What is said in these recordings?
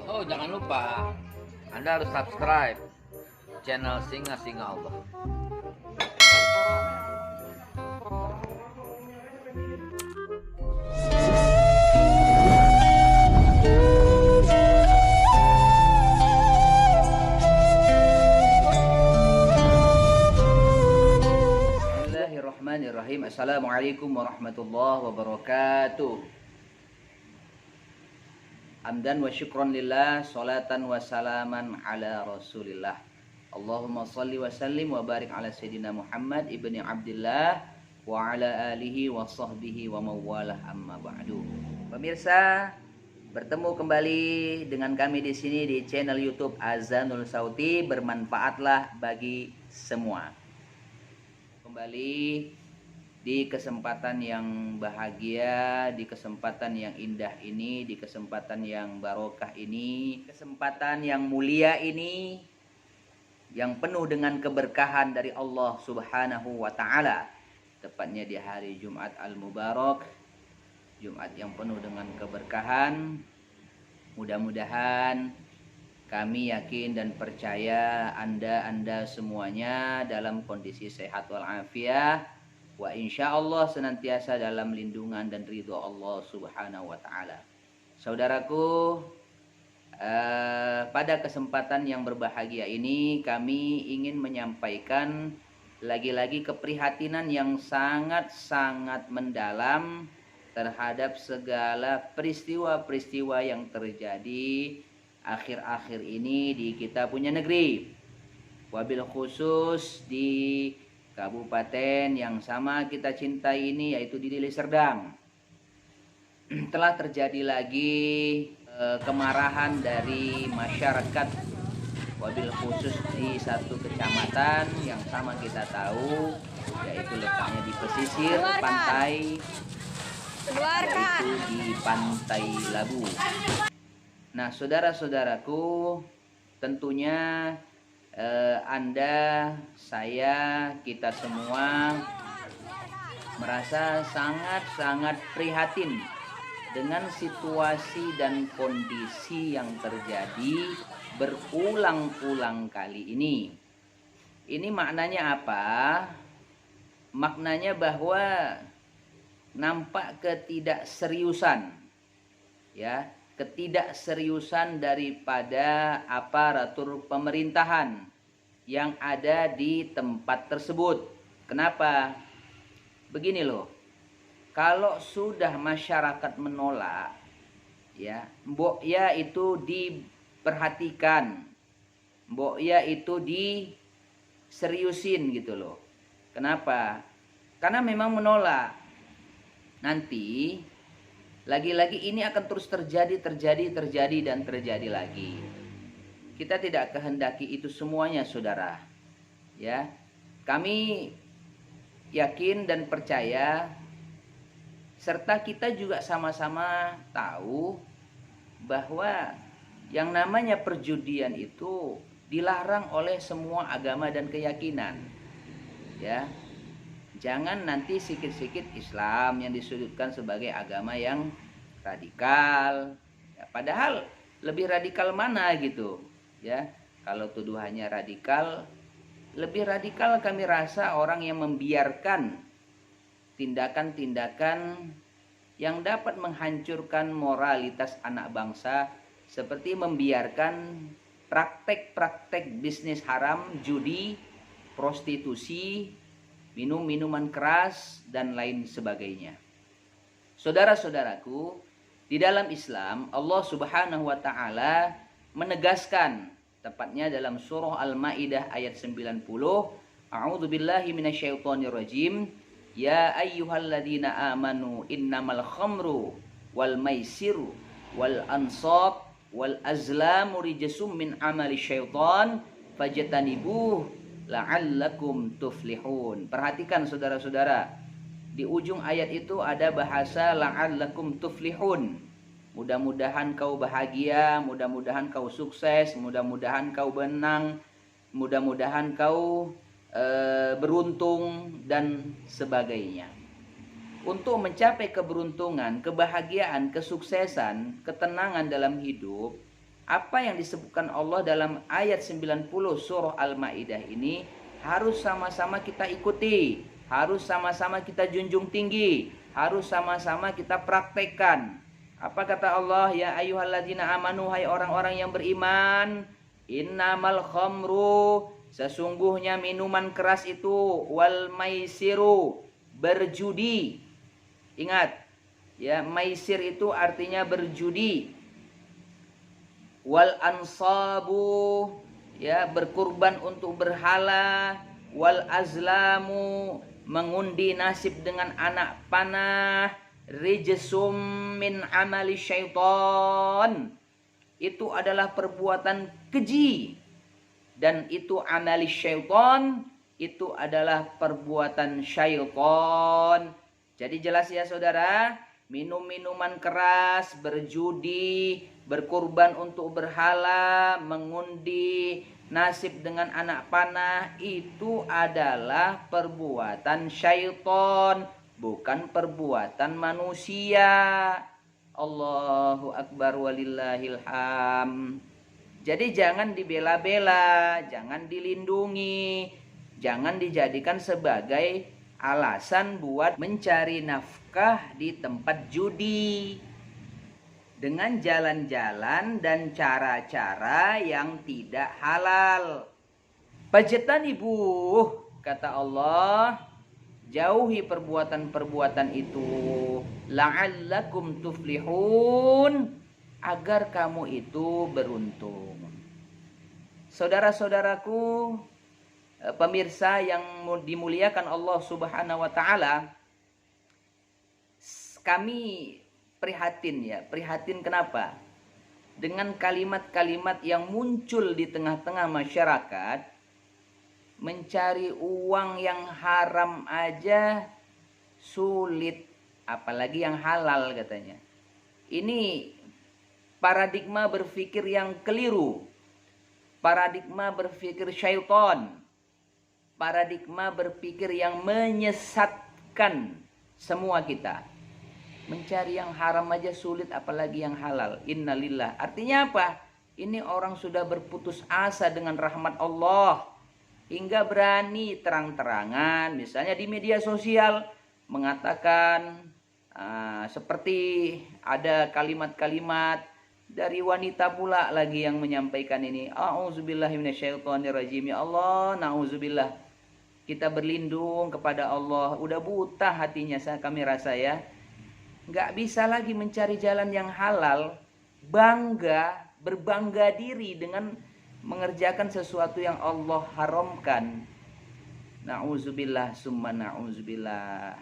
Oh, jangan lupa Anda harus subscribe channel Singa Allah. Bismillahirrahmanirrahim. Assalamualaikum warahmatullahi wabarakatuh. Hamdan wa syukron lillah, salatan wa salaman ala rasulillah. Allahumma salli wa sallim wa barik ala sayyidina Muhammad ibni Abdillah wa ala alihi wa sahbihi wa mawalah, amma ba'du. Pemirsa, bertemu kembali dengan kami di sini di channel YouTube Azanul Sauti. Bermanfaatlah bagi semua. Kembali di kesempatan yang bahagia, di kesempatan yang indah ini, di kesempatan yang barokah ini, kesempatan yang mulia ini, yang penuh dengan keberkahan dari Allah Subhanahu wa Ta'ala, tepatnya di hari Jumat Al-Mubarak, Jumat yang penuh dengan keberkahan. Mudah-mudahan kami yakin dan percaya Anda semuanya dalam kondisi sehat walafiat, wa insya Allah senantiasa dalam lindungan dan ridho Allah Subhanahu wa Ta'ala. Saudaraku, pada kesempatan yang berbahagia ini kami ingin menyampaikan lagi-lagi keprihatinan yang sangat-sangat mendalam terhadap segala peristiwa-peristiwa yang terjadi akhir-akhir ini di kita punya negeri, wabil khusus di kabupaten yang sama kita cintai ini, yaitu di Deli Serdang. Telah terjadi lagi kemarahan dari masyarakat, wabil khusus di satu kecamatan yang sama kita tahu, yaitu letaknya di pesisir pantai, yaitu di Pantai Labu. Nah, saudara-saudaraku, tentunya Anda, saya, kita semua merasa sangat-sangat prihatin dengan situasi dan kondisi yang terjadi berulang-ulang kali ini. Ini maknanya apa? Maknanya bahwa nampak ketidakseriusan, ya, ketidakseriusan daripada aparatur pemerintahan yang ada di tempat tersebut. Kenapa? Begini loh, kalau sudah masyarakat menolak, ya, mbok ya itu diperhatikan, mbok ya itu diseriusin gitu loh. Kenapa? Karena memang menolak. Nanti lagi-lagi ini akan terus terjadi dan terjadi lagi. Kita tidak kehendaki itu semuanya, saudara. Ya, kami yakin dan percaya, serta kita juga sama-sama tahu bahwa yang namanya perjudian itu dilarang oleh semua agama dan keyakinan. Ya, jangan nanti sikit-sikit Islam yang disudutkan sebagai agama yang radikal. Ya, padahal lebih radikal mana gitu, ya? Kalau tuduhannya radikal, lebih radikal kami rasa orang yang membiarkan tindakan-tindakan yang dapat menghancurkan moralitas anak bangsa, seperti membiarkan praktek-praktek bisnis haram, judi, prostitusi, minum-minuman keras, dan lain sebagainya. Saudara-saudaraku, di dalam Islam Allah Subhanahu wa Ta'ala menegaskan, tepatnya dalam surah Al-Maidah ayat 90, A'udzubillahi minasyaitonirrajim, ya ayyuhalladzina amanu innamal khamru wal maisiru wal ansab wal azlamu rijsum min amali syaitan fajtanibuh la'allakum tuflihun. Perhatikan saudara-saudara, di ujung ayat itu ada bahasa la'allakum tuflihun. Mudah-mudahan kau bahagia, mudah-mudahan kau sukses, mudah-mudahan kau menang, mudah-mudahan kau beruntung dan sebagainya. Untuk mencapai keberuntungan, kebahagiaan, kesuksesan, ketenangan dalam hidup, apa yang disebutkan Allah dalam ayat 90 surah Al-Maidah ini harus sama-sama kita ikuti, harus sama-sama kita junjung tinggi, harus sama-sama kita praktekkan. Apa kata Allah? Ya ayyuhalladzina amanu, hai orang-orang yang beriman, innamal khamru, sesungguhnya minuman keras itu, wal maisiru, berjudi. Ingat, ya, maisir itu artinya berjudi. Wal ansabu, ya, berkurban untuk berhala. Wal azlamu, mengundi nasib dengan anak panah. Rijsum min amali syaitan, itu adalah perbuatan keji, dan itu amali syaitan, itu adalah perbuatan syaitan. Jadi jelas ya saudara, minum minuman keras, berjudi, berkurban untuk berhala, mengundi nasib dengan anak panah, itu adalah perbuatan syaitan, bukan perbuatan manusia. Allahu Akbar walillahil hamd. Jadi jangan dibela-bela, jangan dilindungi, jangan dijadikan sebagai alasan buat mencari nafkah di tempat judi dengan jalan-jalan dan cara-cara yang tidak halal. Pajtanibu, kata Allah, jauhi perbuatan-perbuatan itu, la'allakum tuflihun, agar kamu itu beruntung. Saudara-saudaraku, pemirsa yang dimuliakan Allah Subhanahu wa taala, kami prihatin ya. Prihatin kenapa? Dengan kalimat-kalimat yang muncul di tengah-tengah masyarakat, mencari uang yang haram aja sulit, apalagi yang halal katanya. Ini paradigma berpikir yang keliru, paradigma berpikir syaitan, paradigma berpikir yang menyesatkan semua kita. Mencari yang haram aja sulit, apalagi yang halal. Innalillah. Artinya apa? Ini orang sudah berputus asa dengan rahmat Allah, hingga berani terang-terangan, misalnya di media sosial, mengatakan seperti ada kalimat-kalimat dari wanita pula lagi yang menyampaikan ini. A'udzubillahi minasyaitonirrajim. Ya Allah, na'udzubillah. Kita berlindung kepada Allah. Udah buta hatinya kami rasa ya. Nggak bisa lagi mencari jalan yang halal, berbangga diri dengan mengerjakan sesuatu yang Allah haramkan. Na'udzubillah summa na'udzubillah.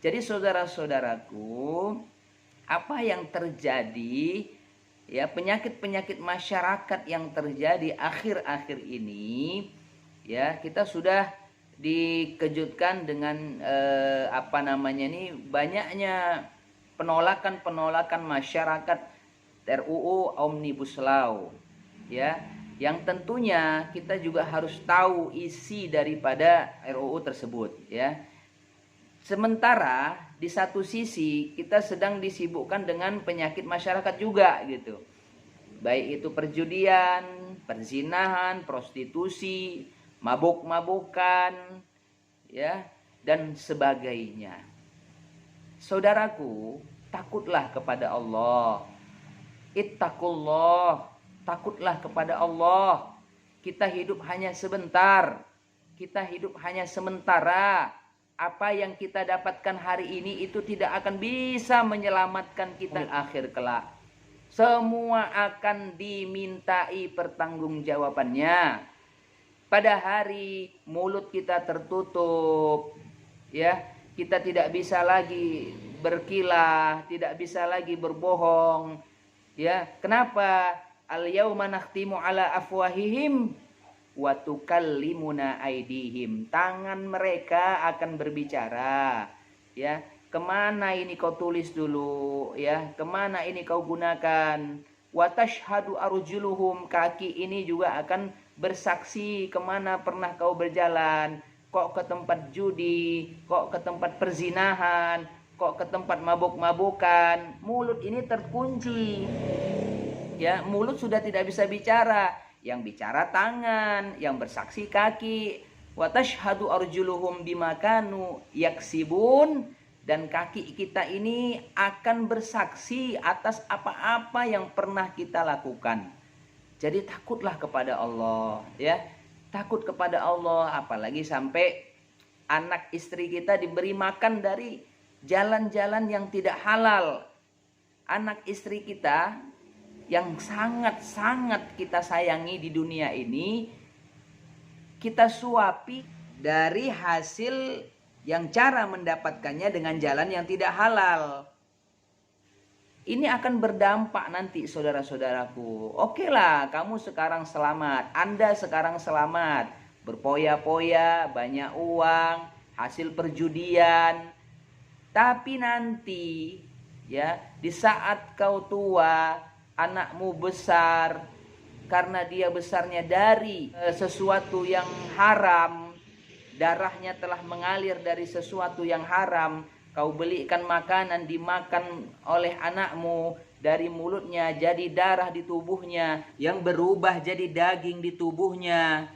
Jadi saudara-saudaraku, apa yang terjadi, ya, penyakit-penyakit masyarakat yang terjadi akhir-akhir ini, ya, kita sudah dikejutkan dengan banyaknya penolakan masyarakat RUU Omnibus Law, ya, yang tentunya kita juga harus tahu isi daripada RUU tersebut, ya. Sementara di satu sisi kita sedang disibukkan dengan penyakit masyarakat juga gitu. Baik itu perjudian, perzinahan, prostitusi, mabuk-mabukan, ya, dan sebagainya. Saudaraku, takutlah kepada Allah. Ittaqullah. Takutlah kepada Allah. Kita hidup hanya sebentar. Kita hidup hanya sementara. Apa yang kita dapatkan hari ini itu tidak akan bisa menyelamatkan kita akhir kelak. Semua akan dimintai pertanggungjawabannya. Pada hari mulut kita tertutup, ya, kita tidak bisa lagi berkilah, tidak bisa lagi berbohong. Ya, kenapa? Al-yauma nakhtimu ala afwahihim wa tukallimuna aydihim. Tangan mereka akan berbicara. Ya, kemana ini kau tulis dulu? Ya, kemana ini kau gunakan? Wa tashhadu arjuluhum. Kaki ini juga akan bersaksi kemana pernah kau berjalan. Kok ke tempat judi, kok ke tempat perzinahan, kok ke tempat mabuk-mabukan. Mulut ini terkunci. Ya, mulut sudah tidak bisa bicara, yang bicara tangan, yang bersaksi kaki. Wa tashhadu arjuluhum bima kanu yaksibun, dan kaki kita ini akan bersaksi atas apa-apa yang pernah kita lakukan. Jadi takutlah kepada Allah, ya. Takut kepada Allah, apalagi sampai anak istri kita diberi makan dari jalan-jalan yang tidak halal. Anak istri kita yang sangat-sangat kita sayangi di dunia ini, kita suapi dari hasil yang cara mendapatkannya dengan jalan yang tidak halal. Ini akan berdampak nanti, saudara-saudaraku. Oke lah, kamu sekarang selamat, Anda sekarang selamat, berpoya-poya, banyak uang, hasil perjudian. Tapi nanti, ya, di saat kau tua, anakmu besar, karena dia besarnya dari sesuatu yang haram, darahnya telah mengalir dari sesuatu yang haram, kau belikan makanan dimakan oleh anakmu, dari mulutnya jadi darah di tubuhnya, yang berubah jadi daging di tubuhnya.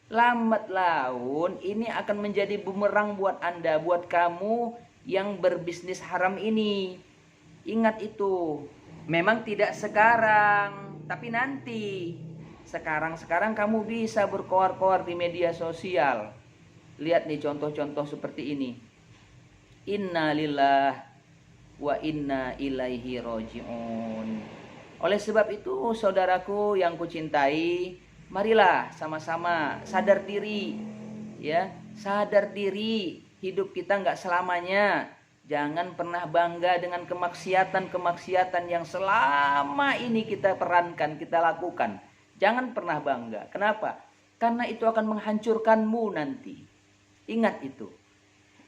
Lambat laun ini akan menjadi bumerang buat Anda, buat kamu yang berbisnis haram ini. Ingat itu. Memang tidak sekarang, tapi nanti. Sekarang kamu bisa berkoar-koar di media sosial. Lihat nih contoh-contoh seperti ini. Inna lillah wa inna ilaihi roji'un. Oleh sebab itu, saudaraku yang kucintai, marilah sama-sama sadar diri, ya, sadar diri. Hidup kita nggak selamanya. Jangan pernah bangga dengan kemaksiatan-kemaksiatan yang selama ini kita perankan, kita lakukan. Jangan pernah bangga. Kenapa? Karena itu akan menghancurkanmu nanti. Ingat itu.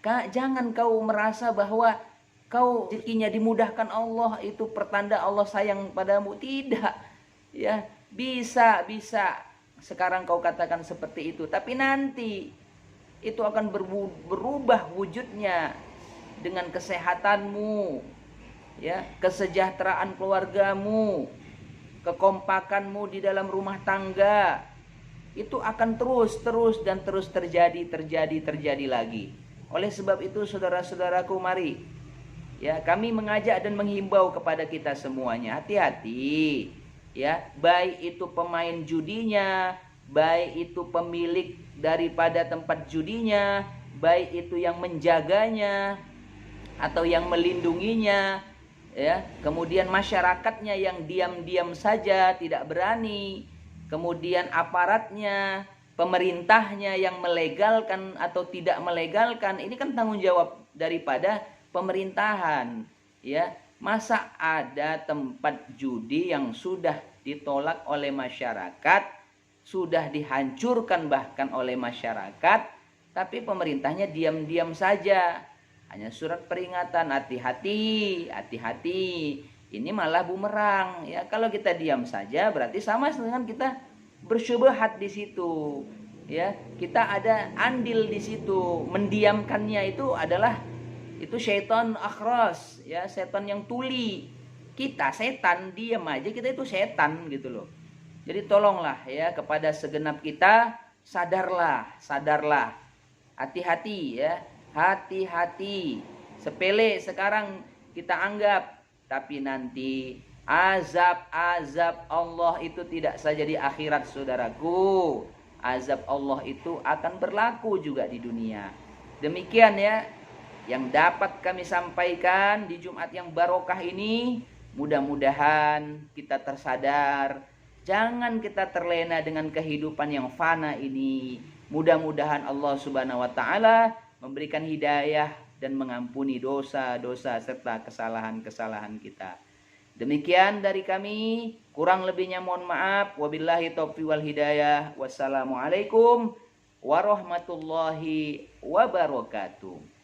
Jangan kau merasa bahwa kau rezekinya dimudahkan Allah, itu pertanda Allah sayang padamu. Tidak. Ya, bisa. Sekarang kau katakan seperti itu, tapi nanti itu akan berubah wujudnya dengan kesehatanmu, ya, kesejahteraan keluargamu, kekompakanmu di dalam rumah tangga. Itu akan terus terjadi lagi. Oleh sebab itu, saudara-saudaraku, mari, ya, kami mengajak dan menghimbau kepada kita semuanya, hati-hati, ya, baik itu pemain judinya, baik itu pemilik daripada tempat judinya, baik itu yang menjaganya atau yang melindunginya, ya, kemudian masyarakatnya yang diam-diam saja tidak berani, kemudian aparatnya, pemerintahnya yang melegalkan atau tidak melegalkan. Ini kan tanggung jawab daripada pemerintahan, ya. Masa ada tempat judi yang sudah ditolak oleh masyarakat, sudah dihancurkan bahkan oleh masyarakat, tapi pemerintahnya diam-diam saja. Hanya surat peringatan, hati-hati. Ini malah bumerang, ya. Kalau kita diam saja berarti sama dengan kita bersyubhat di situ, ya. Kita ada andil di situ. Mendiamkannya itu adalah syaitan akhras, ya, setan yang tuli. Kita setan, diam aja kita itu setan gitu loh. Jadi tolonglah, ya, kepada segenap kita, sadarlah. Hati-hati, ya. Hati-hati. Sepele sekarang kita anggap, tapi nanti azab Allah itu tidak saja di akhirat, saudaraku. Azab Allah itu akan berlaku juga di dunia. Demikian, ya, yang dapat kami sampaikan di Jumat yang barokah ini. Mudah-mudahan kita tersadar, jangan kita terlena dengan kehidupan yang fana ini. Mudah-mudahan Allah Subhanahu wa taala memberikan hidayah dan mengampuni dosa-dosa serta kesalahan-kesalahan kita. Demikian dari kami, kurang lebihnya mohon maaf. Wabillahi taufiq wal hidayah. Wassalamualaikum warahmatullahi wabarakatuh.